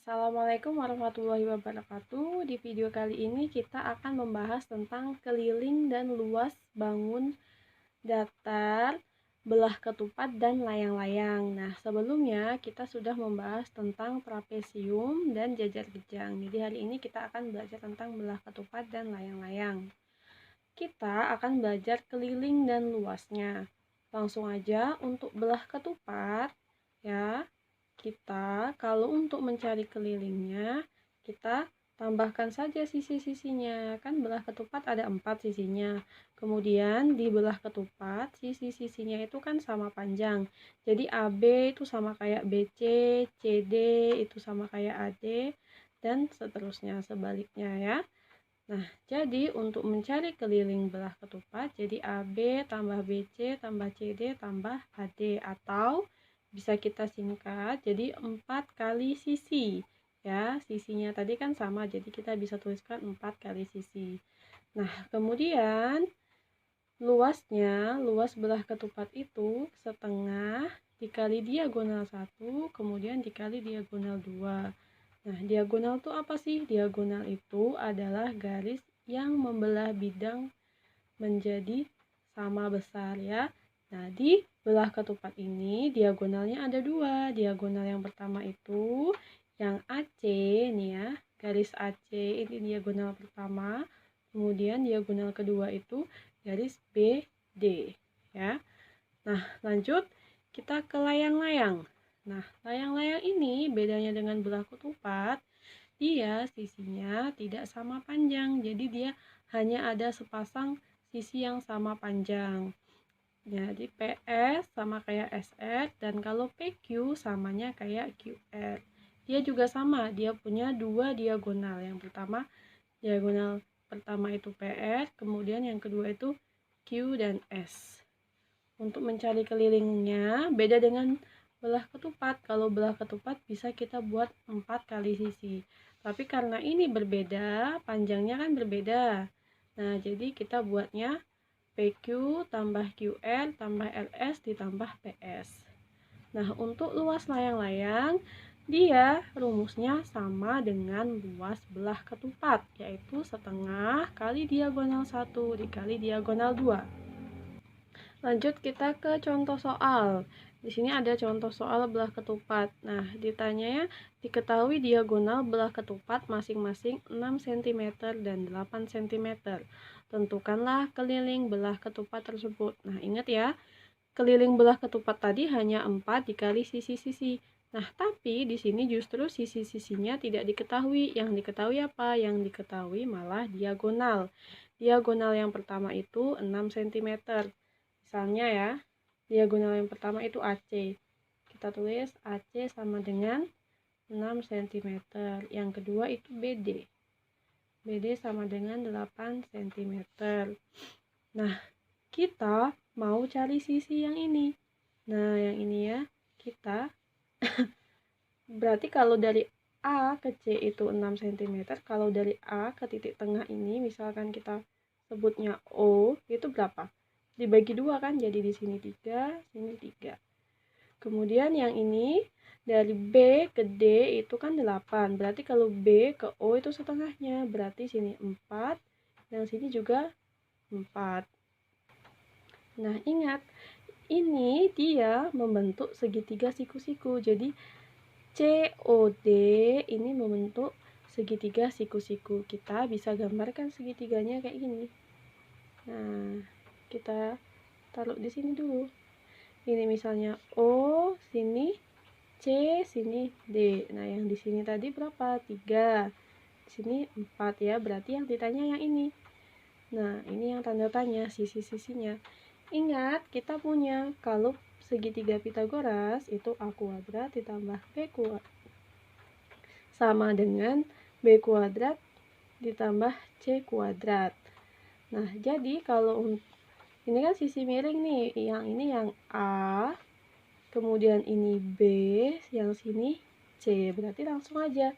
Assalamualaikum warahmatullahi wabarakatuh. Di video kali ini kita akan membahas tentang keliling dan luas bangun datar, belah ketupat, dan layang-layang. Nah, sebelumnya kita sudah membahas tentang trapesium dan jajar gejang. Jadi hari ini kita akan belajar tentang belah ketupat dan layang-layang. Kita akan belajar keliling dan luasnya. Langsung aja untuk belah ketupat, ya. Kalau untuk mencari kelilingnya, kita tambahkan saja sisi-sisinya. Kan belah ketupat ada 4 sisinya. Kemudian di belah ketupat, sisi-sisinya itu kan sama panjang. Jadi AB itu sama kayak BC, CD itu sama kayak AD, dan seterusnya sebaliknya ya. Nah, jadi untuk mencari keliling belah ketupat, jadi AB tambah BC tambah CD tambah AD, atau bisa kita singkat jadi 4 kali sisi. Ya, sisinya tadi kan sama, jadi kita bisa tuliskan 4 kali sisi. Nah, kemudian luas belah ketupat itu setengah dikali diagonal 1, kemudian dikali diagonal 2. Nah, diagonal itu apa sih? Diagonal itu adalah garis yang membelah bidang menjadi sama besar ya. Nah, di belah ketupat ini diagonalnya ada 2. Diagonal yang pertama itu yang AC nih ya, garis AC ini diagonal pertama. Kemudian diagonal kedua itu garis BD ya. Nah, lanjut kita ke layang-layang. Nah, layang-layang ini bedanya dengan belah ketupat, dia sisinya tidak sama panjang. Jadi dia hanya ada sepasang sisi yang sama panjang. Jadi PS sama kayak SR, dan kalau PQ samanya kayak QR. Dia juga sama, dia punya 2 diagonal. Yang pertama, diagonal pertama itu PR, kemudian yang kedua itu Q dan S. Untuk mencari kelilingnya beda dengan belah ketupat. Kalau belah ketupat bisa kita buat 4 kali sisi. Tapi karena ini berbeda, panjangnya kan berbeda. Nah, jadi kita buatnya PQ tambah QR tambah LS ditambah PS. Nah, untuk luas layang-layang, dia rumusnya sama dengan luas belah ketupat, yaitu setengah kali diagonal 1 dikali diagonal 2. Lanjut kita ke contoh soal. Di sini ada contoh soal belah ketupat. Nah, ditanya diketahui diagonal belah ketupat masing-masing 6 cm dan 8 cm. Tentukanlah keliling belah ketupat tersebut. Nah, ingat ya, keliling belah ketupat tadi hanya 4 dikali sisi-sisi. Nah, tapi di sini justru sisi-sisinya tidak diketahui. Yang diketahui apa? Yang diketahui malah diagonal. Diagonal yang pertama itu 6 cm. Misalnya ya, diagonal yang pertama itu AC. Kita tulis AC sama dengan 6 cm. Yang kedua itu BD. BD sama dengan 8 cm. Nah, kita mau cari sisi yang ini. Nah, yang ini ya, kita berarti kalau dari A ke C itu 6 cm, kalau dari A ke titik tengah ini misalkan kita sebutnya O, itu berapa? Dibagi 2 kan, jadi di sini 3, sini 3. Kemudian yang ini dari B ke D itu kan 8. Berarti kalau B ke O itu setengahnya, berarti sini 4, dan sini juga 4. Nah, ingat, ini dia membentuk segitiga siku-siku. Jadi COD ini membentuk segitiga siku-siku. Kita bisa gambarkan segitiganya kayak gini. Nah, kita taruh di sini dulu. Ini misalnya O, sini C, sini D. Nah, yang di sini tadi berapa? 3. Di sini 4 ya, berarti yang ditanya yang ini. Nah, ini yang tanda tanya, sisi-sisinya. Ingat, kita punya kalau segitiga Pitagoras itu A kuadrat ditambah B kuadrat sama dengan B kuadrat ditambah C kuadrat. Nah, jadi kalau ini kan sisi miring nih, yang ini yang A, kemudian ini B, yang sini C. Berarti langsung aja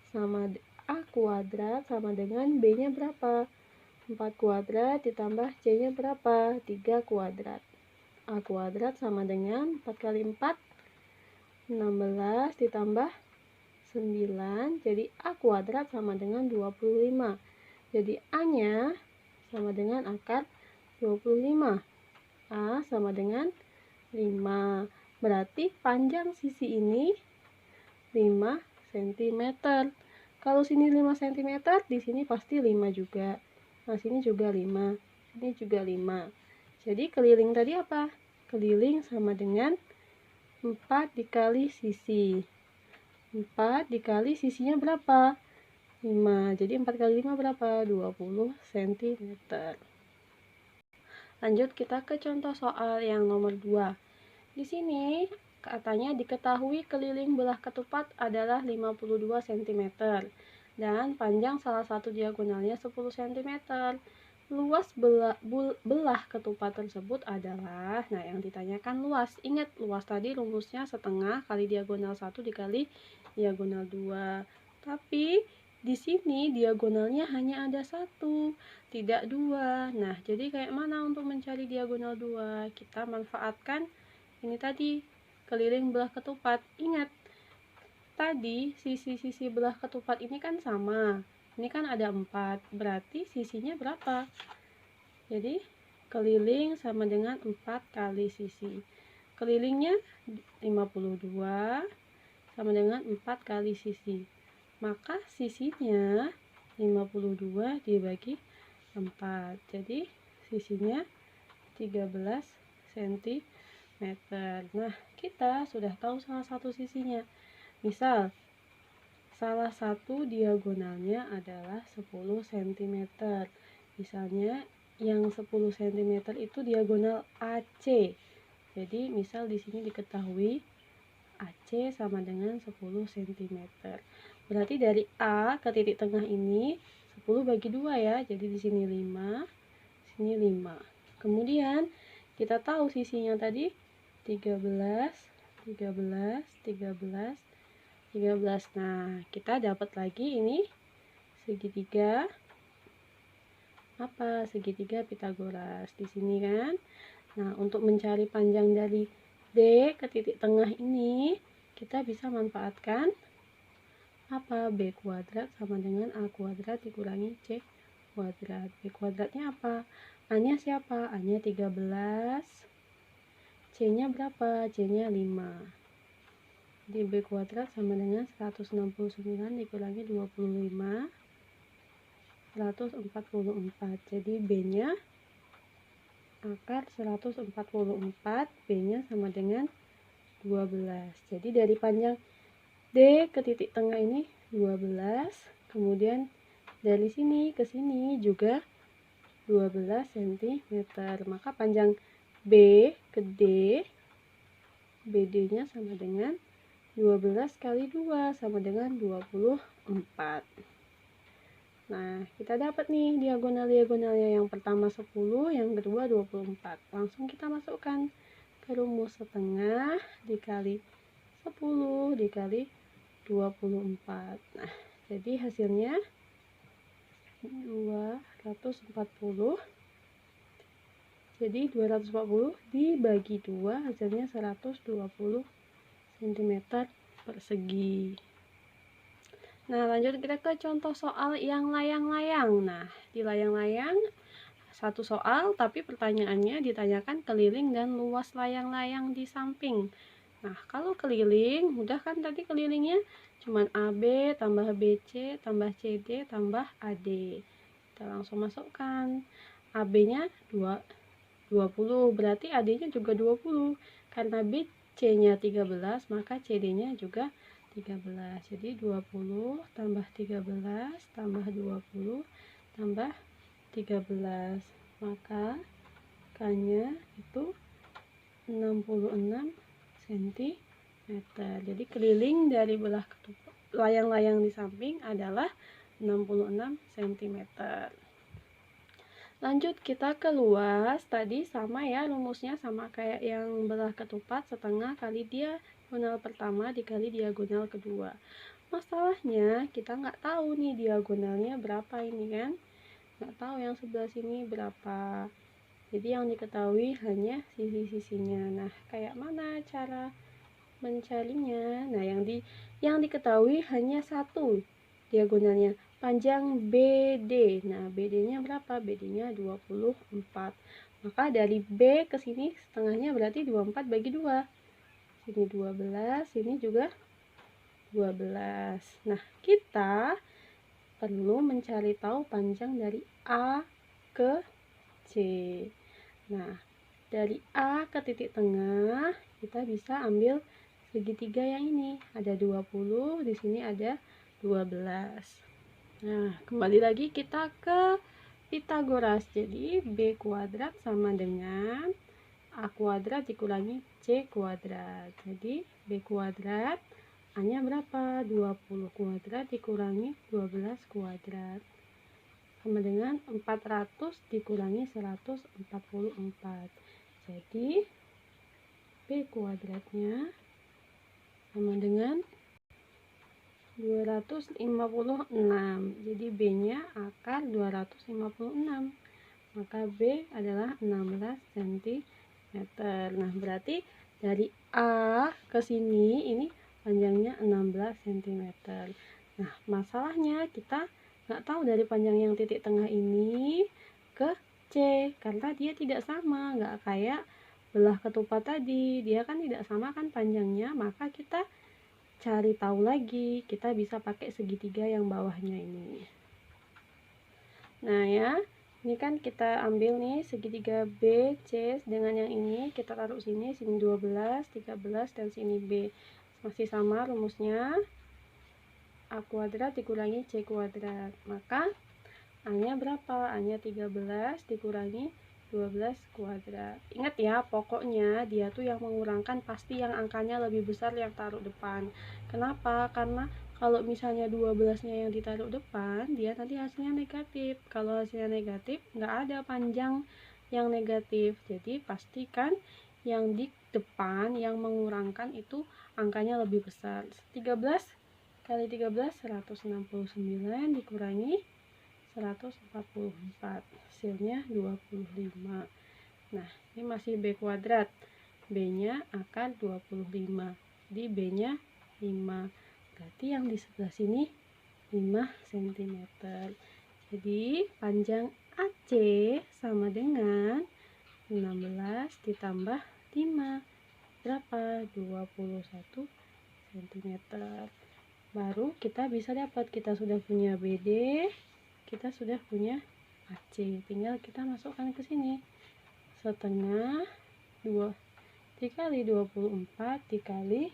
sama A kuadrat sama dengan B-nya berapa? 4 kuadrat ditambah C-nya berapa? 3 kuadrat. A kuadrat sama dengan 4 kali 4, 16 ditambah 9, jadi A kuadrat sama dengan 25. Jadi A-nya sama dengan akar 25. A sama dengan 5. Berarti panjang sisi ini 5 cm. Kalau sini 5 cm, di sini pasti 5 juga. Nah, sini juga 5. Ini juga 5. Jadi keliling tadi apa? Keliling sama dengan 4 dikali sisi. 4 dikali sisinya berapa? 5. Jadi 4 kali 5 berapa? 20 cm. Lanjut kita ke contoh soal yang nomor 2. Di sini katanya diketahui keliling belah ketupat adalah 52 cm dan panjang salah satu diagonalnya 10 cm. Luas belah ketupat tersebut adalah, nah yang ditanyakan luas. Ingat, luas tadi rumusnya setengah kali diagonal 1 dikali diagonal 2. Tapi di sini diagonalnya hanya ada 1, tidak 2. Nah, jadi kayak mana untuk mencari diagonal 2? Kita manfaatkan ini tadi, keliling belah ketupat. Ingat, tadi sisi-sisi belah ketupat ini kan sama. Ini kan ada 4, berarti sisinya berapa? Jadi keliling sama dengan 4 kali sisi. Kelilingnya 52 sama dengan 4 kali sisi. Maka sisinya 52 dibagi 4. Jadi sisinya 13 cm. Nah, kita sudah tahu salah satu sisinya. Misal, salah satu diagonalnya adalah 10 cm. Misalnya, yang 10 cm itu diagonal AC. Jadi, misal di sini diketahui AC sama dengan 10 cm. Berarti dari A ke titik tengah ini 10 bagi 2 ya. Jadi di sini 5, sini 5. Kemudian kita tahu sisinya tadi 13, 13, 13, 13. Nah, kita dapat lagi ini segitiga apa? Segitiga Pitagoras di sini kan. Nah, untuk mencari panjang dari D ke titik tengah ini, kita bisa manfaatkan apa? B kuadrat sama dengan A kuadrat dikurangi C kuadrat. B kuadratnya apa? A-nya siapa? A-nya 13. C-nya berapa? C-nya 5. Jadi B kuadrat sama dengan 169 dikurangi 25, 144. Jadi B-nya akar 144, B-nya sama dengan 12. Jadi dari panjang D ke titik tengah ini 12, kemudian dari sini ke sini juga 12 cm. Maka panjang B ke D, BD-nya sama dengan 12 kali 2 sama dengan 24. Nah, kita dapat nih diagonal-diagonalnya. Yang pertama 10, yang kedua 24. Langsung kita masukkan ke rumus setengah dikali 10 dikali 24. Nah, jadi hasilnya 240. Jadi 240 dibagi 2 hasilnya 120 cm persegi. Nah, lanjut kita ke contoh soal yang layang-layang. Nah, di layang-layang satu soal tapi pertanyaannya ditanyakan keliling dan luas layang-layang di samping. Nah, kalau keliling, mudah kan tadi kelilingnya cuman AB tambah BC tambah CD tambah AD. Kita langsung masukkan. AB-nya 20, berarti AD-nya juga 20. Karena BC-nya 13, maka CD-nya juga 13. Jadi 20 tambah 13 tambah 20 tambah 13. Maka K-nya itu 66 cm. Jadi keliling dari belah layang-layang di samping adalah 66 cm. Lanjut kita ke luas. Tadi sama ya rumusnya, sama kayak yang belah ketupat, setengah kali diagonal pertama dikali diagonal kedua. Masalahnya kita nggak tahu nih diagonalnya berapa ini kan. Nggak tahu yang sebelah sini berapa. Jadi yang diketahui hanya sisi-sisinya. Nah, kayak mana cara mencarinya. Nah, yang diketahui hanya satu diagonalnya, panjang BD. Nah, BD-nya berapa? BD-nya 24. Maka dari B ke sini setengahnya berarti 24 bagi 2. Sini 12, sini juga 12. Nah, kita perlu mencari tahu panjang dari A ke C. Nah, dari A ke titik tengah, kita bisa ambil segitiga yang ini. Ada 20, di sini ada 12. Nah, kembali lagi kita ke Pitagoras. Jadi, B kuadrat sama dengan A kuadrat dikurangi C kuadrat. Jadi, B kuadrat, A-nya berapa? 20 kuadrat dikurangi 12 kuadrat. Sama dengan 400 dikurangi 144. Jadi, B kuadratnya sama dengan 256. Jadi B-nya akar 256. Maka B adalah 16 cm. Nah, berarti dari A ke sini ini panjangnya 16 cm. Nah, masalahnya kita nggak tahu dari panjang yang titik tengah ini ke C, karena dia tidak sama, nggak kayak belah ketupat tadi, dia kan tidak sama kan panjangnya, maka kita cari tahu lagi, kita bisa pakai segitiga yang bawahnya ini. Nah ya, ini kan kita ambil nih segitiga B, C dengan yang ini, kita taruh sini 12, 13, dan sini B. Masih sama rumusnya, A kuadrat dikurangi C kuadrat. Maka A-nya berapa? A-nya 13 dikurangi 12 kuadrat. Ingat ya, pokoknya dia tuh yang mengurangkan pasti yang angkanya lebih besar yang taruh depan. Kenapa? Karena kalau misalnya 12-nya yang ditaruh depan, dia nanti hasilnya negatif. Kalau hasilnya negatif, nggak ada panjang yang negatif. Jadi pastikan yang di depan yang mengurangkan itu angkanya lebih besar. 13 kali 13, 169 dikurangi 144, hasilnya 25. Nah, ini masih B kuadrat, B-nya akar 25, jadi B-nya 5, berarti yang di sebelah sini 5 cm. Jadi panjang AC sama dengan 16 ditambah 5, berapa? 21 cm. Baru kita bisa dapat, kita sudah punya BD, kita sudah punya AC, tinggal kita masukkan ke sini setengah 2 dikali 24 dikali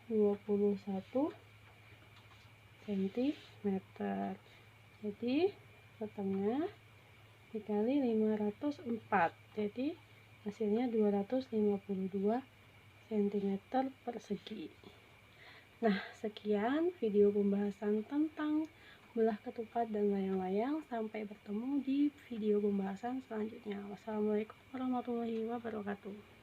21 cm. Jadi setengah dikali 504, jadi hasilnya 252 cm persegi. Nah, sekian video pembahasan tentang belah ketupat dan layang-layang. Sampai bertemu di video pembahasan selanjutnya. Wassalamualaikum warahmatullahi wabarakatuh.